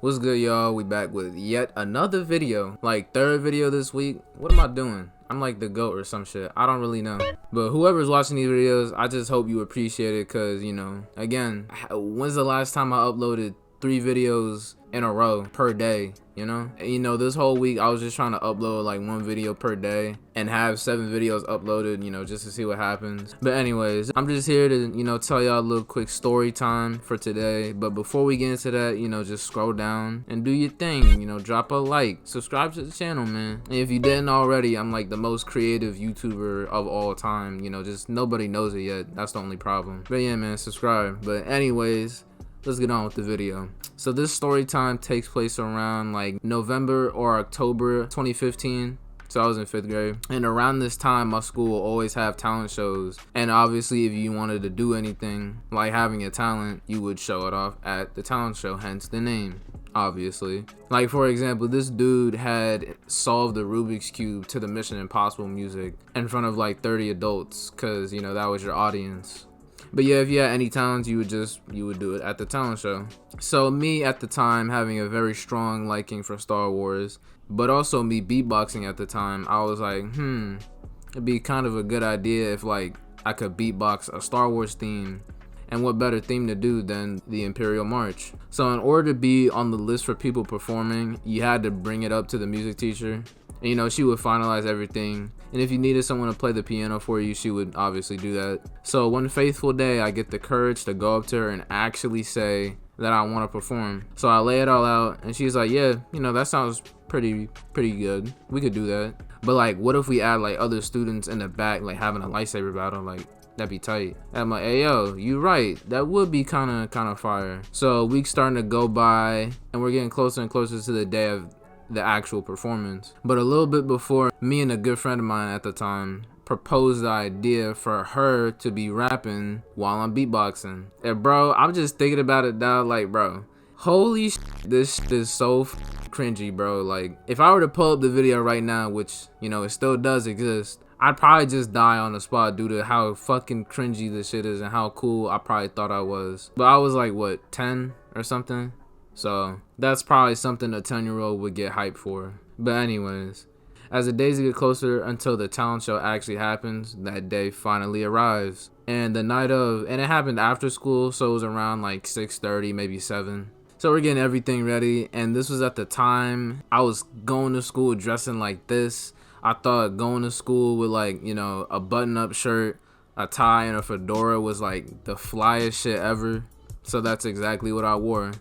What's good, y'all? We back with yet another video, like third video this week. What am I doing? I'm like the GOAT or some shit. I don't really know. But whoever's watching these videos, I just hope you appreciate it, cause you know, again, when's the last time I uploaded 3 videos in a row per day? You know, and, you know, this whole week I was just trying to upload like 1 video per day and have 7 videos uploaded, you know, just to see what happens. But anyways, I'm just here to, you know, tell y'all a little quick story time for today. But before we get into that, you know, just scroll down and do your thing, you know, drop a like, subscribe to the channel, man. And if you didn't already, I'm like the most creative YouTuber of all time, you know, just nobody knows it yet. That's the only problem. But yeah, man, subscribe. But anyways, let's get on with the video. So this story time takes place around like November or October 2015. So I was in 5th grade, and around this time my school will always have talent shows, and obviously if you wanted to do anything like having a talent, you would show it off at the talent show, hence the name, obviously. Like for example, this dude had solved the Rubik's Cube to the Mission Impossible music in front of like 30 adults, cause you know that was your audience. But yeah, if you had any talents, you would do it at the talent show. So me at the time having a very strong liking for Star Wars, but also me beatboxing at the time, I was like, it'd be kind of a good idea if like I could beatbox a Star Wars theme. And what better theme to do than the Imperial March? So in order to be on the list for people performing, you had to bring it up to the music teacher. And you know, she would finalize everything. And if you needed someone to play the piano for you, she would obviously do that. So one faithful day, I get the courage to go up to her and actually say that I want to perform. So I lay it all out, and she's like, yeah, you know, that sounds pretty good. We could do that. But like, what if we add like other students in the back, like having a lightsaber battle? Like, that'd be tight. And I'm like, hey yo, you right, that would be kind of fire. So weeks starting to go by, and we're getting closer and closer to the day of the actual performance. But a little bit before, me and a good friend of mine at the time proposed the idea for her to be rapping while I'm beatboxing. And bro, I'm just thinking about it now, like, bro, holy shit, this shit is so cringy, bro. Like, if I were to pull up the video right now, which, you know, it still does exist, I'd probably just die on the spot due to how fucking cringy this shit is and how cool I probably thought I was. But I was like, what, 10 or something? So that's probably something a 10-year-old would get hyped for. But anyways, as the days get closer until the talent show actually happens, that day finally arrives. And the night of, and it happened after school, so it was around like 6:30, maybe 7. So we're getting everything ready, and this was at the time I was going to school dressing like this. I thought going to school with like, you know, a button-up shirt, a tie, and a fedora was like the flyest shit ever. So that's exactly what I wore.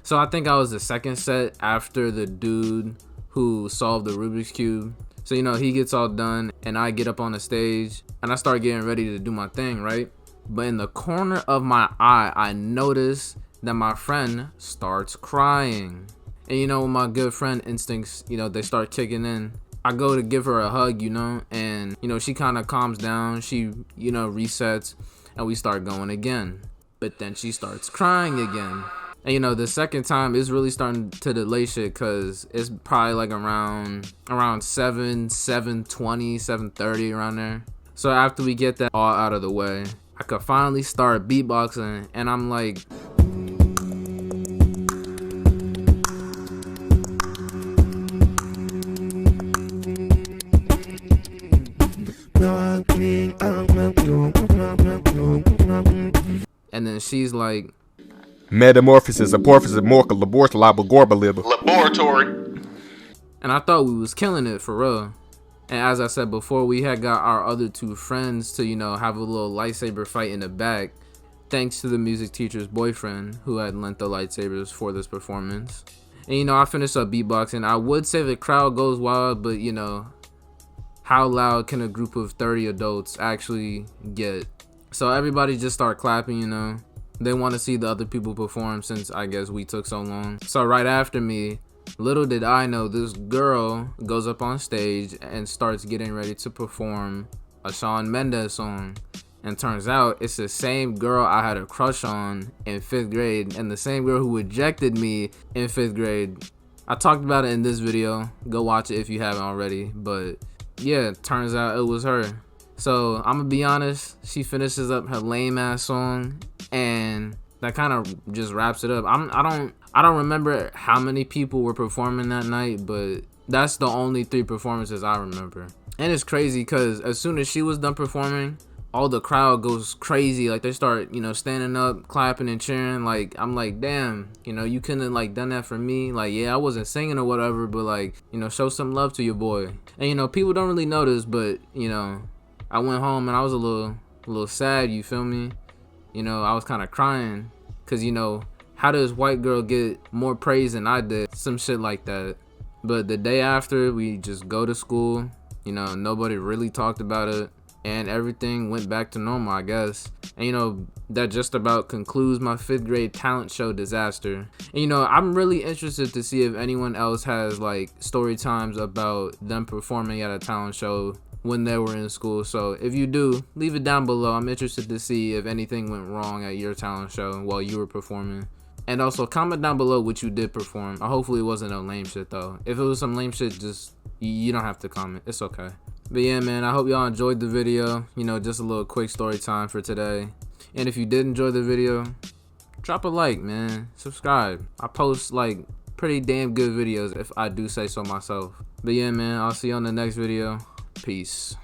So I think I was the second set after the dude who solved the Rubik's Cube. So, you know, he gets all done and I get up on the stage and I start getting ready to do my thing, right? But in the corner of my eye, I notice that my friend starts crying. And you know, my good friend instincts, you know, they start kicking in. I go to give her a hug, you know, and, you know, she kind of calms down. She, you know, resets and we start going again. But then she starts crying again. And you know, the second time is really starting to delay shit, cause it's probably like around 7:20, 7:30 around there. So after we get that all out of the way, I could finally start beatboxing, and I'm like, and then she's like, metamorphosis, amorphous, morcal, laboratory. And I thought we was killing it for real. And as I said before, we had got our other 2 friends to, you know, have a little lightsaber fight in the back, thanks to the music teacher's boyfriend who had lent the lightsabers for this performance. And you know, I finished up beatboxing. I would say the crowd goes wild, but you know, how loud can a group of 30 adults actually get? So everybody just start clapping, you know. They want to see the other people perform since I guess we took so long. So right after me, little did I know, this girl goes up on stage and starts getting ready to perform a Shawn Mendes song. And turns out it's the same girl I had a crush on in 5th grade and the same girl who rejected me in 5th grade. I talked about it in this video. Go watch it if you haven't already. But yeah, turns out it was her. So I'm gonna be honest, she finishes up her lame ass song and that kind of just wraps it up. I don't remember how many people were performing that night, but that's the only 3 performances I remember. And it's crazy because as soon as she was done performing, all the crowd goes crazy. Like they start, you know, standing up, clapping and cheering. Like I'm like, damn, you know, you couldn't have like done that for me. Like, yeah, I wasn't singing or whatever, but like, you know, show some love to your boy. And you know, people don't really notice, but you know, I went home and I was a little sad. You feel me? You know, I was kind of crying because you know, how does white girl get more praise than I did? Some shit like that. But the day after, we just go to school. You know, nobody really talked about it. And everything went back to normal, I guess. And you know, that just about concludes my 5th grade talent show disaster. And you know, I'm really interested to see if anyone else has like story times about them performing at a talent show when they were in school. So if you do, leave it down below. I'm interested to see if anything went wrong at your talent show while you were performing. And also comment down below what you did perform. Hopefully it wasn't no lame shit though. If it was some lame shit, just you don't have to comment. It's okay. But yeah, man, I hope y'all enjoyed the video. You know, just a little quick story time for today. And if you did enjoy the video, drop a like, man. Subscribe. I post like pretty damn good videos if I do say so myself. But yeah, man, I'll see you on the next video. Peace.